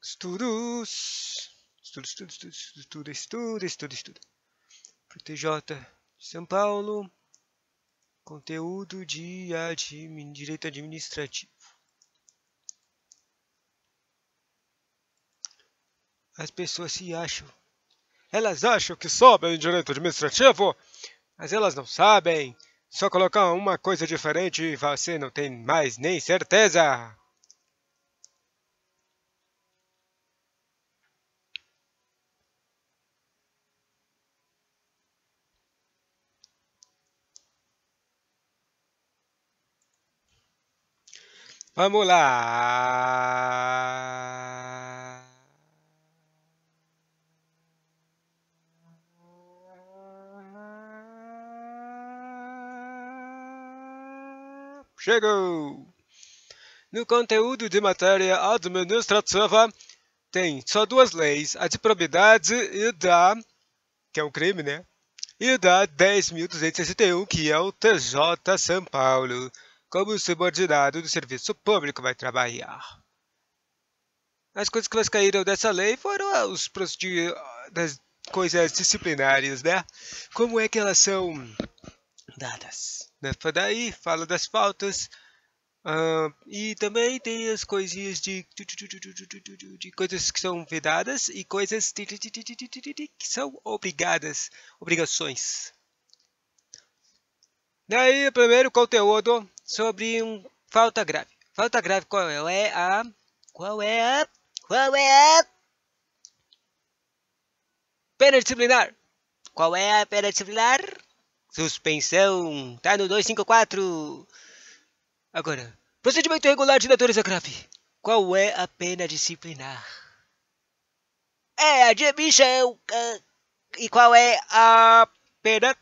Estudos. Estudo. PTJ de São Paulo. Conteúdo de direito administrativo. As pessoas se acham. Elas acham que sabem direito administrativo, mas elas não sabem. Só colocar uma coisa diferente e você não tem mais nem certeza. Vamos lá. Chegou! No conteúdo de matéria administrativa, tem só duas leis, a de probidade e da, que é um crime, né? E da 10.261, que é o TJ São Paulo, como subordinado do serviço público vai trabalhar. As coisas que mais caíram dessa lei foram das coisas disciplinares, né? Como é que elas são dadas? Daí fala das faltas. E também tem as coisinhas de coisas que são vedadas e coisas que são obrigações. Daí, primeiro conteúdo sobre falta grave. Falta grave, qual é a pena disciplinar? Qual é a pena disciplinar? Suspensão. Tá no 254. Agora, procedimento irregular de natureza grave. Qual é a pena disciplinar? É a demissão. E qual é a pena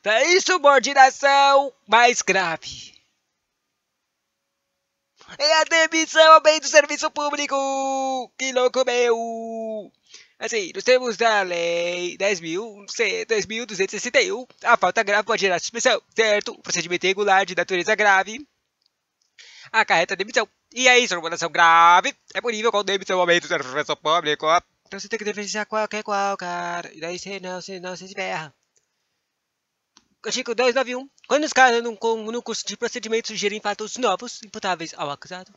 da insubordinação mais grave? É a demissão ao bem do serviço público. Que louco meu. Assim, nós temos da lei 10.261, a falta grave pode gerar suspensão, certo? O procedimento irregular de natureza grave acarreta demissão. E a insubordinação grave é punível com demissão ao meio do serviço público. Então você tem que diferenciar qual, cara. E daí senão você se ferra. Artigo 291. Quando os caras no curso de procedimento sugerem fatos novos imputáveis ao acusado,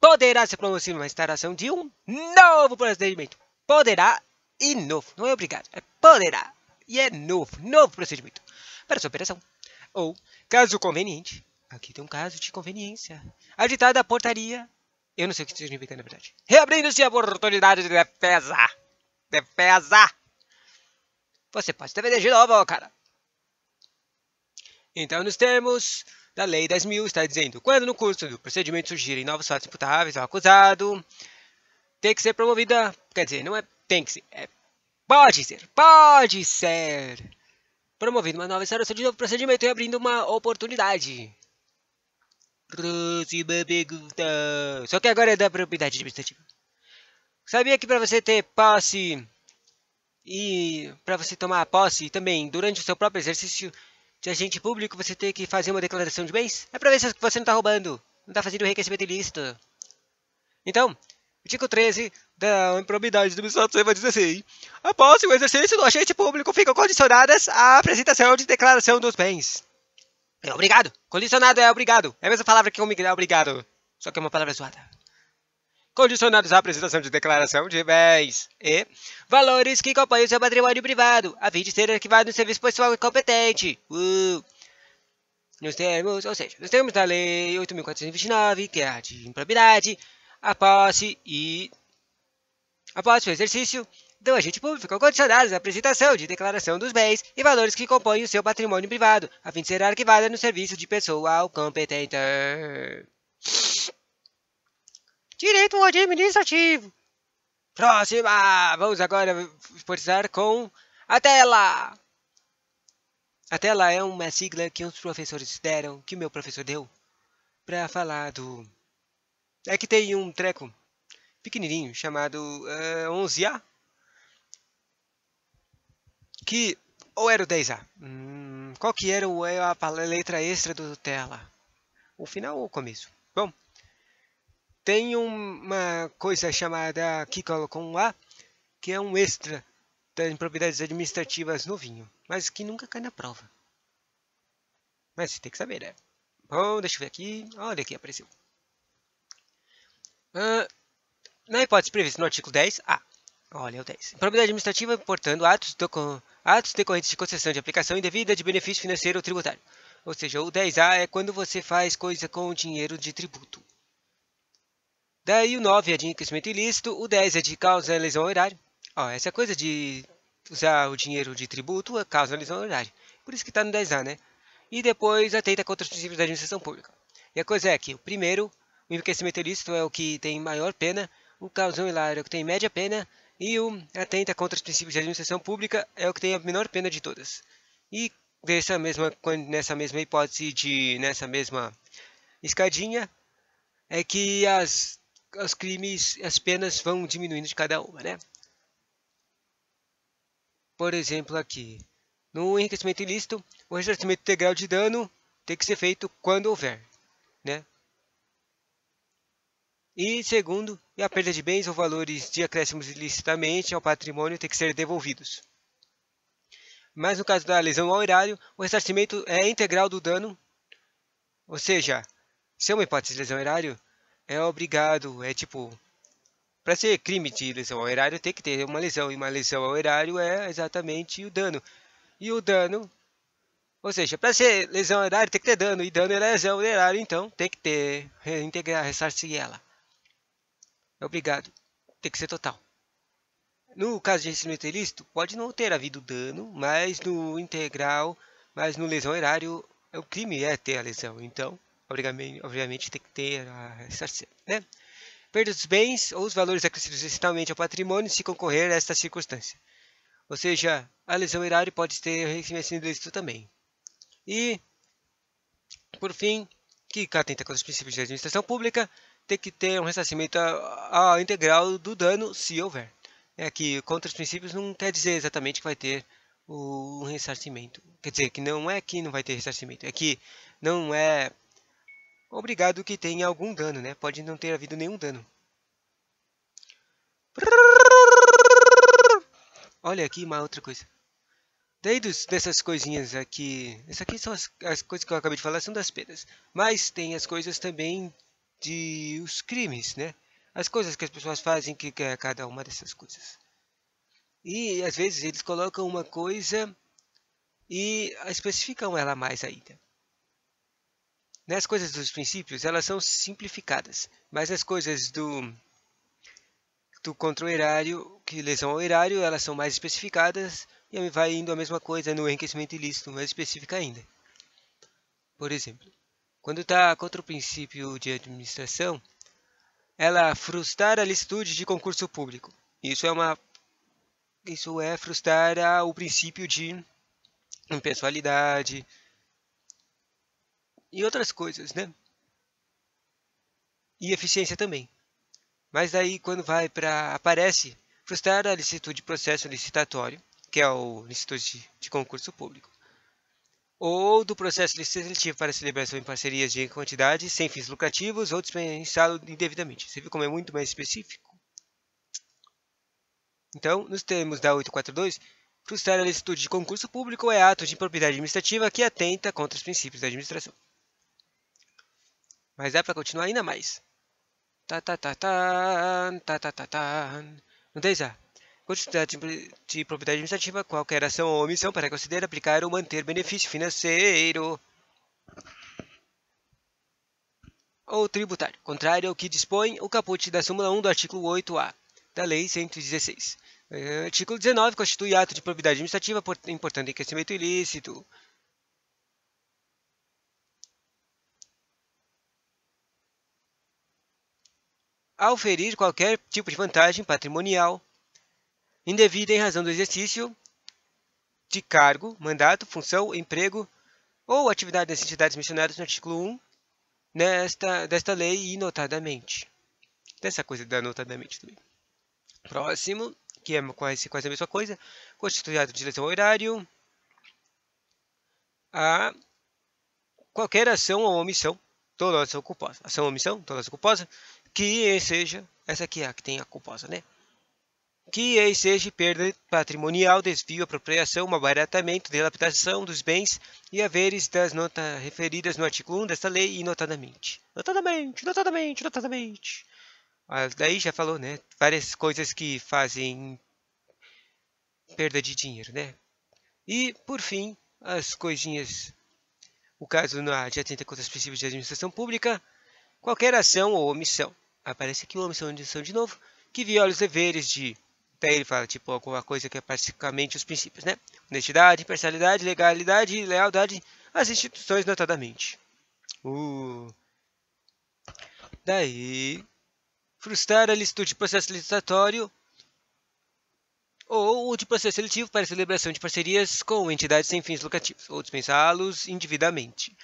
poderá ser promovido uma instalação de um novo procedimento. Poderá e novo. Não é obrigado. É poderá. E é novo procedimento para sua operação. Ou, caso conveniente, aqui tem um caso de conveniência, aditada a portaria, eu não sei o que isso significa na verdade, reabrindo-se a oportunidade de defesa. Você pode defender de novo, cara. Então, nos termos da Lei 10.000, está dizendo, quando no curso do procedimento surgirem novos fatos imputáveis ao acusado, tem que ser promovida, quer dizer, não é tem que ser, pode ser promovida uma nova instalação de novo procedimento e abrindo uma oportunidade. Próxima pergunta. Só que agora é da propriedade administrativa. Sabia que para você ter posse e para você tomar posse também durante o seu próprio exercício de agente público, você tem que fazer uma declaração de bens? É para ver se você não está roubando, não está fazendo enriquecimento ilícito. Então, artigo 13 da improbidade administrativa diz assim: a posse e o exercício do agente público ficam condicionadas à apresentação de declaração dos bens. É obrigado. Condicionado é obrigado. É a mesma palavra que obrigado, só que é uma palavra zoada. Condicionados à apresentação de declaração de bens e valores que compõem o seu patrimônio privado, a fim de ser arquivado no serviço pessoal competente. Nos termos da Lei 8.429, que é a de improbidade, a posse e o exercício do agente público ficam condicionados à apresentação de declaração dos bens e valores que compõem o seu patrimônio privado, a fim de ser arquivada no serviço de pessoal competente. Direito administrativo. Próxima! Vamos agora forçar com a tela. A tela é uma sigla que os professores deram, que o meu professor deu, para falar do... É que tem um treco pequenininho chamado 11A, que ou era o 10A. Qual que era a letra extra do tela? O final ou o começo? Bom, tem uma coisa chamada, aqui colocam um A, que é um extra das impropriedades administrativas no vinho, mas que nunca cai na prova. Mas você tem que saber, né? Bom, deixa eu ver aqui. Olha aqui, apareceu. Na hipótese prevista no artigo 10A. Olha o 10. Improbidade administrativa, portanto, atos decorrentes de concessão de aplicação indevida de benefício financeiro ou tributário. Ou seja, o 10A é quando você faz coisa com dinheiro de tributo. Daí o 9 é de enriquecimento ilícito, o 10 é de causa lesão ao erário. Ó, essa coisa de usar o dinheiro de tributo é causa lesão ao erário. Por isso que está no 10A, né? E depois atenta contra os princípios da administração pública. E a coisa é que o primeiro, o enriquecimento ilícito é o que tem maior pena, o causão hilário é o que tem média pena, e o atenta contra os princípios da administração pública é o que tem a menor pena de todas. E nessa mesma hipótese, nessa mesma escadinha, é que os crimes, as penas vão diminuindo de cada uma, né? Por exemplo, aqui, no enriquecimento ilícito, o ressarcimento integral de dano tem que ser feito quando houver, né? E segundo, a perda de bens ou valores de acréscimos ilicitamente ao patrimônio tem que ser devolvidos. Mas no caso da lesão ao erário, o ressarcimento é integral do dano, ou seja, se é uma hipótese de lesão ao erário, é obrigado, para ser crime de lesão ao erário tem que ter uma lesão, e uma lesão ao erário é exatamente o dano. E o dano, ou seja, para ser lesão ao erário tem que ter dano, e dano é lesão ao erário, então tem que ter, ressarcir ela. É obrigado, tem que ser total. No caso de ressarcimento ilícito, pode não ter havido dano, mas no integral, mas no lesão ao erário, o crime é ter a lesão, então, obviamente tem que ter a ressarcir, né? Perda dos bens ou os valores acrescidos ilicitamente ao patrimônio se concorrer a esta circunstância. Ou seja, a lesão erária pode ter enriquecimento ilícito também. E, por fim, que atenta contra os princípios de administração pública, tem que ter um ressarcimento integral do dano, se houver. É que contra os princípios não quer dizer exatamente que vai ter o ressarcimento. Quer dizer, que não é que não vai ter ressarcimento, é que não é obrigado que tenha algum dano, né? Pode não ter havido nenhum dano. Olha aqui uma outra coisa. Daí dessas coisinhas aqui, essas aqui são as coisas que eu acabei de falar, são das penas. Mas tem as coisas também de os crimes, né? As coisas que as pessoas fazem, que é cada uma dessas coisas. E às vezes eles colocam uma coisa e especificam ela mais ainda. Nas coisas dos princípios, elas são simplificadas, mas as coisas do contra o erário, que lesão ao erário, elas são mais especificadas e vai indo a mesma coisa no enriquecimento ilícito, mais específica ainda. Por exemplo, quando está contra o princípio de administração, ela frustrar a licitude de concurso público. Isso é frustrar o princípio de impessoalidade e outras coisas, né? E eficiência também. Mas aí quando aparece frustrar a licitude de processo licitatório, que é o licitude de concurso público, ou do processo licitativo para celebração em parcerias de quantidade sem fins lucrativos ou dispensá-lo indevidamente. Você viu como é muito mais específico? Então, nos termos da 842, frustrar a licitude de concurso público é ato de impropriedade administrativa que atenta contra os princípios da administração. Mas dá para continuar ainda mais. No 10A. Quantidade de propriedade administrativa, qualquer ação ou omissão para considerar, aplicar ou manter benefício financeiro ou tributário, contrário ao que dispõe o caput da súmula 1 do artigo 8A da Lei 116. Artigo 19 constitui ato de propriedade administrativa importando enriquecimento ilícito. Ao ferir qualquer tipo de vantagem patrimonial indevida em razão do exercício de cargo, mandato, função, emprego ou atividade das entidades mencionadas no artigo 1 desta lei e notadamente. Dessa coisa da notadamente também. Próximo, que é quase a mesma coisa, constitui ato de lesão ao erário a qualquer ação ou omissão dolosa ou culposa. Ação ou omissão dolosa ou culposa que seja, essa aqui é a que tem a composta, né? Que seja perda patrimonial, desvio, apropriação, malbaratamento, dilapidação dos bens e haveres das notas referidas no artigo 1 desta lei e notadamente. Notadamente. Daí já falou, né? Várias coisas que fazem perda de dinheiro, né? E, por fim, as coisinhas. O caso de atenta contra os princípios de administração pública, qualquer ação ou omissão. Aparece aqui omissão de novo, que viola os deveres de. Daí ele fala, tipo, alguma coisa que é basicamente os princípios, né? Honestidade, imparcialidade, legalidade e lealdade às instituições, notadamente. Daí, frustrar a licitude de processo licitatório ou de processo seletivo para celebração de parcerias com entidades sem fins lucrativos, ou dispensá-los indevidamente.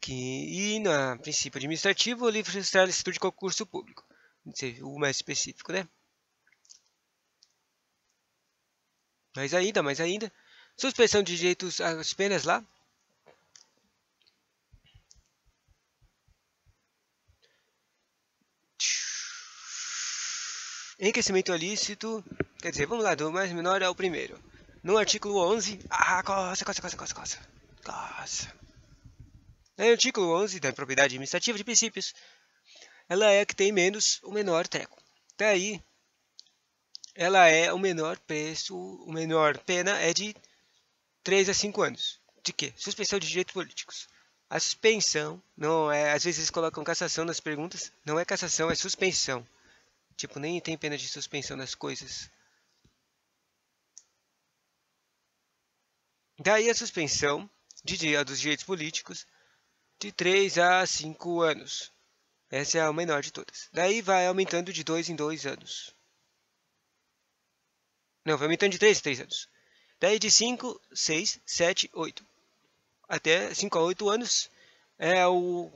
E no princípio administrativo, ele frustrar a licitude de concurso público. O mais específico, né? Mais ainda, suspensão de direitos às penas lá. Enriquecimento ilícito, quer dizer, vamos lá, do mais menor ao primeiro. No artigo 11, coça. No artigo 11 da propriedade administrativa de princípios, ela é a que tem menos o menor treco. Daí, ela é o menor preço, o menor pena é de 3 a 5 anos. De quê? Suspensão de direitos políticos. A suspensão, não é, às vezes eles colocam cassação nas perguntas, não é cassação, é suspensão. Tipo, nem tem pena de suspensão das coisas. Daí a suspensão dos direitos políticos de 3 a 5 anos. Essa é a menor de todas. Daí vai aumentando de 2 em 2 anos. Não, vai aumentando de 3 em 3 anos. Daí de 5, 6, 7, 8. Até 5 a 8 anos é o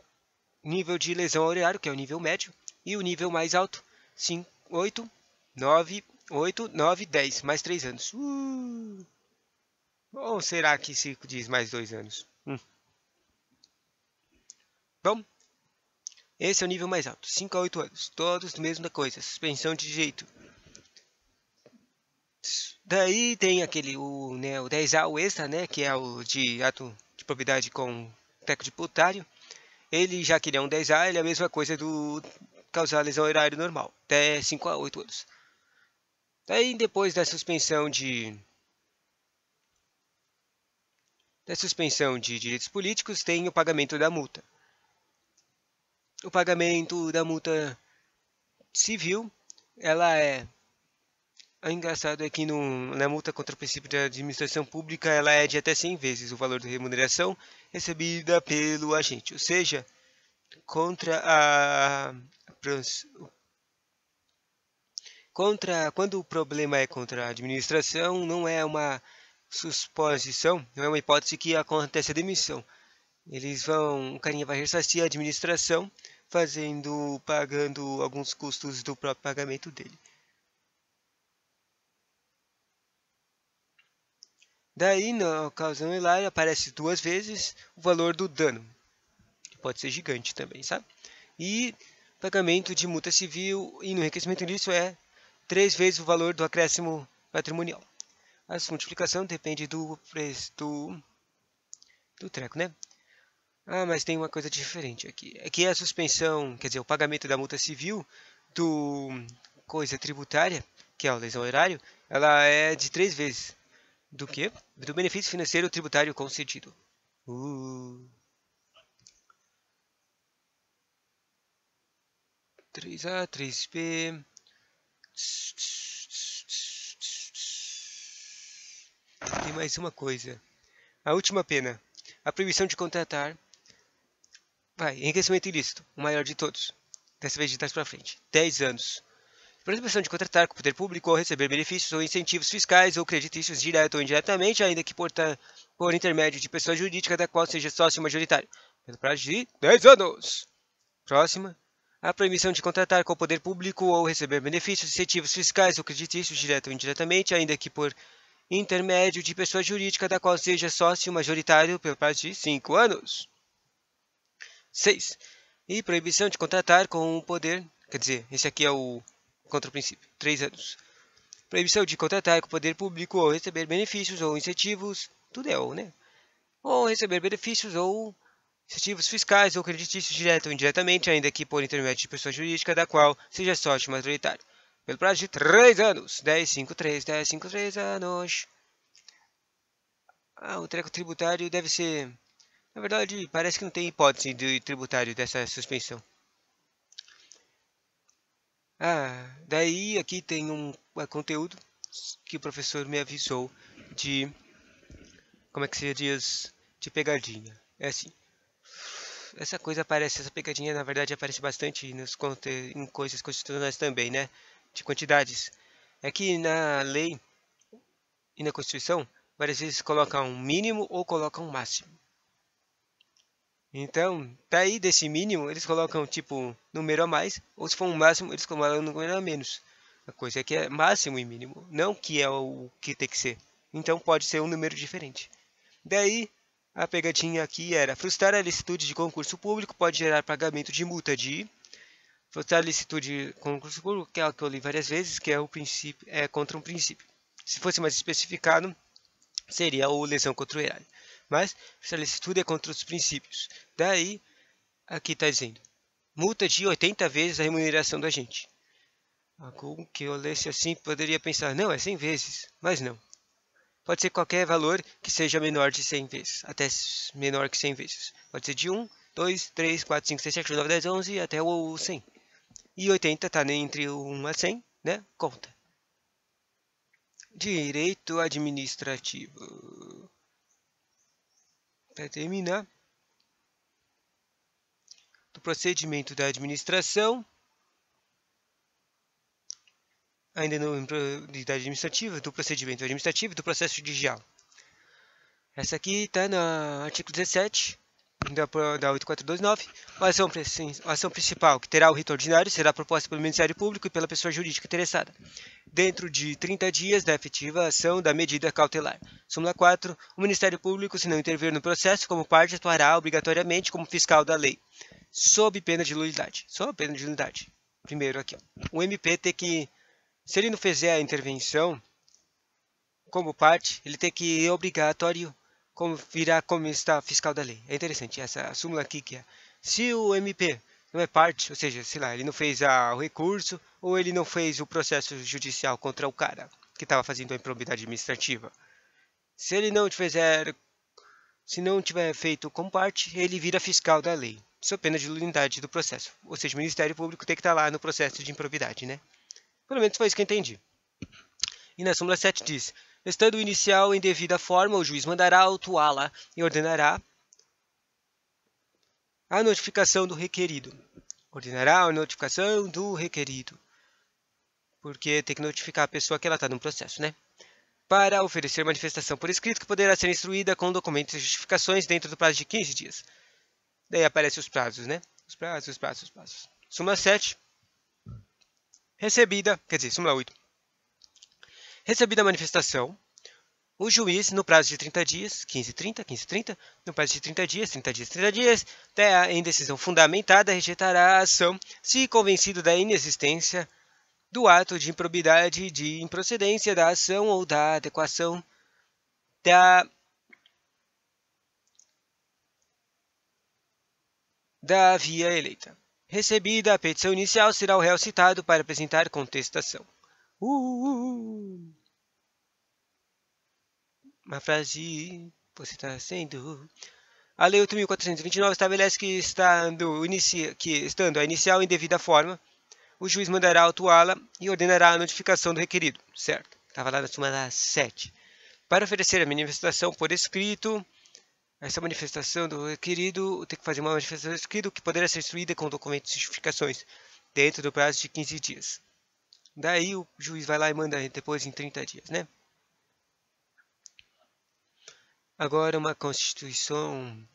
nível de lesão ao erário, que é o nível médio. E o nível mais alto, 5, 8, 9, 10. Mais 3 anos. Ou será que se diz mais 2 anos? Bom, esse é o nível mais alto. 5 a 8 anos. Todos do mesmo da coisa. Suspensão de direito. Daí tem aquele, o 10A, o extra, né, que é o de ato de propriedade com teco de tributário. Ele, já que ele é um 10A, ele é a mesma coisa do causar lesão ao erário normal, até 5 a 8 anos. Daí, depois da suspensão de direitos políticos, tem o pagamento da multa. O pagamento da multa civil, ela é... O engraçado é que na multa contra o princípio da administração pública, ela é de até 100 vezes o valor da remuneração recebida pelo agente. Ou seja, quando o problema é contra a administração, não é uma suposição, não é uma hipótese que acontece a demissão. O carinha vai ressarcir a administração, pagando alguns custos do próprio pagamento dele. Daí, na ocasião hilária, aparece 2 vezes o valor do dano, que pode ser gigante também, sabe? E pagamento de multa civil e no enriquecimento disso é 3 vezes o valor do acréscimo patrimonial. A multiplicação depende do preço do treco, né? Mas tem uma coisa diferente aqui. Aqui é a suspensão, quer dizer, o pagamento da multa civil do coisa tributária, que é o lesão erário, ela é de 3 vezes. Do quê? Do benefício financeiro tributário concedido. 3A, 3B. Tem mais uma coisa. A última pena. A proibição de contratar. Enriquecimento ilícito. O maior de todos. Dessa vez de trás para frente. 10 anos. Proibição de contratar com o poder público ou receber benefícios ou incentivos fiscais ou creditícios direto ou indiretamente, ainda que por intermédio de pessoa jurídica da qual seja sócio majoritário, pelo prazo de 10 anos. Próxima. A proibição de contratar com o poder público ou receber benefícios, incentivos fiscais ou creditícios direto ou indiretamente, ainda que por intermédio de pessoa jurídica da qual seja sócio majoritário, pelo prazo de 5 anos. 6. E proibição de contratar com o poder Quer dizer, esse aqui é o contraprincípio. 3 anos. Proibição de contratar com o poder público ou receber benefícios ou incentivos. Tudo é ou, né? Ou receber benefícios ou incentivos fiscais ou creditícios direto ou indiretamente, ainda que por intermédio de pessoa jurídica da qual seja sócio majoritário. Pelo prazo de 3 anos. 10, 5, 3, 10, 5, 3 anos. O treco tributário deve ser... Na verdade, parece que não tem hipótese de tributário dessa suspensão. Daí aqui tem um conteúdo que o professor me avisou de... Como é que se diz? De pegadinha. É assim. Essa pegadinha na verdade aparece bastante em coisas constitucionais também, né? De quantidades. É que na lei e na Constituição, várias vezes colocam um mínimo ou colocam um máximo. Então, daí desse mínimo, eles colocam tipo número a mais, ou se for um máximo, eles colocam um número a menos. A coisa é que é máximo e mínimo, não que é o que tem que ser. Então pode ser um número diferente. Daí, a pegadinha aqui era: frustrar a licitude de concurso público pode gerar pagamento de multa de... Frustrar a licitude de concurso público, que é o que eu li várias vezes, que é o princípio, é contra um princípio. Se fosse mais especificado, seria o lesão contra o erário. Mas, frustrar a licitude é contra os princípios. Daí, aqui está dizendo: multa de 80 vezes a remuneração do agente. Algum que eu lesse assim poderia pensar: não, é 100 vezes. Mas não. Pode ser qualquer valor que seja menor de 100 vezes, até menor que 100 vezes. Pode ser de 1, 2, 3, 4, 5, 6, 7, 8, 9, 10, 11 até o 100. E 80 está entre 1 a 100, né? Conta. Direito administrativo. Para terminar, do procedimento da administração, ainda no da administrativa, do procedimento administrativo e do processo judicial. Essa aqui está no artigo 17 da 8429. A ação principal, que terá o rito ordinário, será proposta pelo Ministério Público e pela pessoa jurídica interessada, dentro de 30 dias da efetiva ação da medida cautelar. Súmula 4. O Ministério Público, se não intervir no processo como parte, atuará obrigatoriamente como fiscal da lei, sob pena de nulidade. Sob pena de nulidade. Primeiro aqui, o MP tem que... Se ele não fizer a intervenção como parte, ele tem que ir obrigatório virar como está fiscal da lei. É interessante essa súmula aqui que é: se o MP não é parte, ou seja, sei lá, ele não fez o recurso ou ele não fez o processo judicial contra o cara que estava fazendo a improbidade administrativa. Se ele não fizer, se não tiver feito como parte, ele vira fiscal da lei, sob pena de nulidade do processo. Ou seja, o Ministério Público tem que estar lá no processo de improbidade, né? Pelo menos foi isso que eu entendi. E na súmula 7 diz: estando o inicial em devida forma, o juiz mandará autuá-la e ordenará a notificação do requerido. Ordenará a notificação do requerido. Porque tem que notificar a pessoa que ela está no processo, né? Para oferecer manifestação por escrito, que poderá ser instruída com documentos e justificações dentro do prazo de 15 dias. Daí aparecem os prazos, né? Os prazos. Súmula 7. Súmula 8. Recebida a manifestação, o juiz, no prazo de 30 dias, 15, 30, no prazo de 30 dias, 30 dias, em decisão fundamentada, rejeitará a ação, se convencido da inexistência do ato de improbidade, de improcedência da ação ou da adequação da via eleita. Recebida a petição inicial, será o réu citado para apresentar contestação. Uma frase, você está sendo... A Lei 8.429 estabelece que, estando a inicial em devida forma, o juiz mandará autuá-la e ordenará a notificação do requerido. Certo, estava lá na súmula 7. Para oferecer a manifestação por escrito, essa manifestação do requerido tem que fazer uma manifestação por escrito que poderá ser instruída com documentos e justificações dentro do prazo de 15 dias. Daí o juiz vai lá e manda depois em 30 dias, né? Agora uma constituição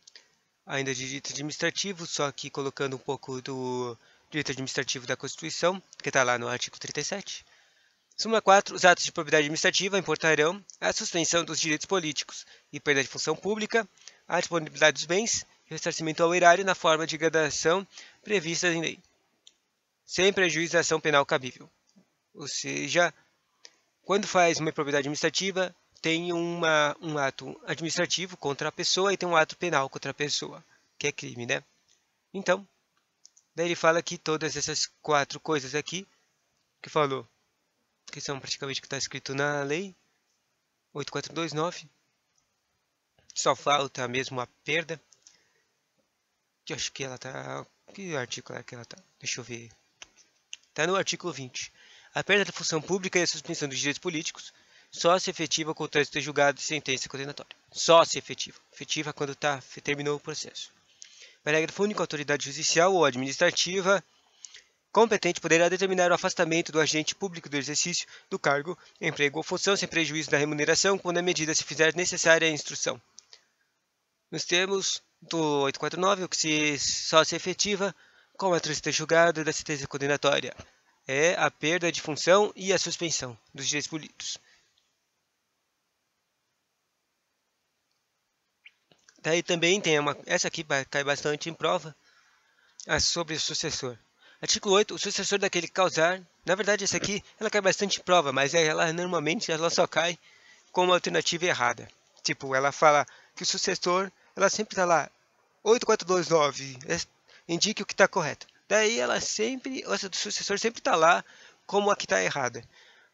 ainda de direito administrativo, só que colocando um pouco do direito administrativo da Constituição, que está lá no artigo 37. Súmula 4. Os atos de propriedade administrativa importarão a suspensão dos direitos políticos e perda de função pública, a disponibilidade dos bens e o ressarcimento ao erário na forma de gradação previstas em lei. sem prejuízo da ação penal cabível. Ou seja, quando faz uma improbidade administrativa, tem um ato administrativo contra a pessoa e tem um ato penal contra a pessoa, que é crime, né? Então, daí ele fala que todas essas 4 coisas aqui, que falou, que são praticamente o que está escrito na lei 8429, só falta mesmo a perda, que eu acho que ela está... Que artigo é que ela está? Deixa eu ver. Está no artigo 20. A perda da função pública e a suspensão dos direitos políticos só se efetiva com o trânsito julgado de sentença condenatória. Só se efetiva. Efetiva quando terminou o processo. Parágrafo único. A autoridade judicial ou administrativa competente poderá determinar o afastamento do agente público do exercício do cargo, emprego ou função sem prejuízo da remuneração quando a medida se fizer necessária à instrução. Nos termos do 849, o que só se efetiva com a trânsito julgado da sentença condenatória é a perda de função e a suspensão dos direitos políticos. Daí também tem essa aqui cai bastante em prova, sobre o sucessor. Artigo 8, o sucessor daquele que causar, na verdade essa aqui ela cai bastante em prova, mas ela normalmente ela só cai como alternativa errada. Tipo, ela fala que o sucessor, ela sempre está lá, 8429, indique o que está correto. Daí ela sempre, essa do sucessor sempre está lá como a que está errada.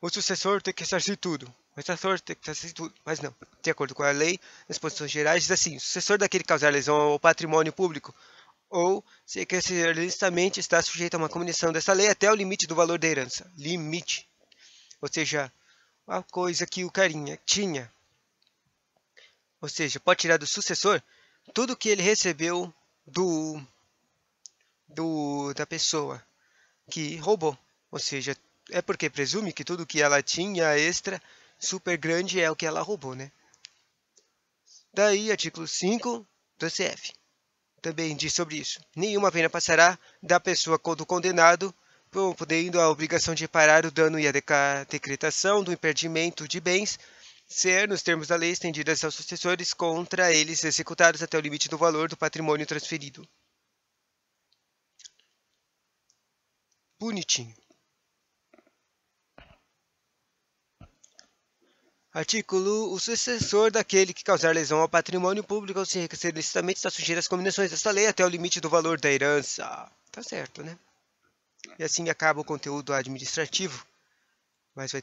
O sucessor tem que ressarcir tudo. O sucessor tem que ressarcir tudo. Mas não, de acordo com a lei, nas disposições gerais, diz assim, o sucessor daquele que causar lesão ao patrimônio público ou se que licitamente está sujeito a uma comunicação dessa lei até o limite do valor da herança. Limite. Ou seja, a coisa que o carinha tinha. Ou seja, pode tirar do sucessor tudo que ele recebeu da pessoa que roubou. Ou seja, é porque presume que tudo que ela tinha extra, super grande, é o que ela roubou, né? Daí, artigo 5 do CF. Também diz sobre isso. Nenhuma pena passará da pessoa do condenado, podendo a obrigação de reparar o dano e a decretação do impedimento de bens ser, nos termos da lei, estendidas aos sucessores contra eles executados até o limite do valor do patrimônio transferido. Bonitinho. Artículo. O sucessor daquele que causar lesão ao patrimônio público ou se enriquecer licitamente está sujeito às combinações desta lei até o limite do valor da herança. Tá certo, né? E assim acaba o conteúdo administrativo. Mas vai ter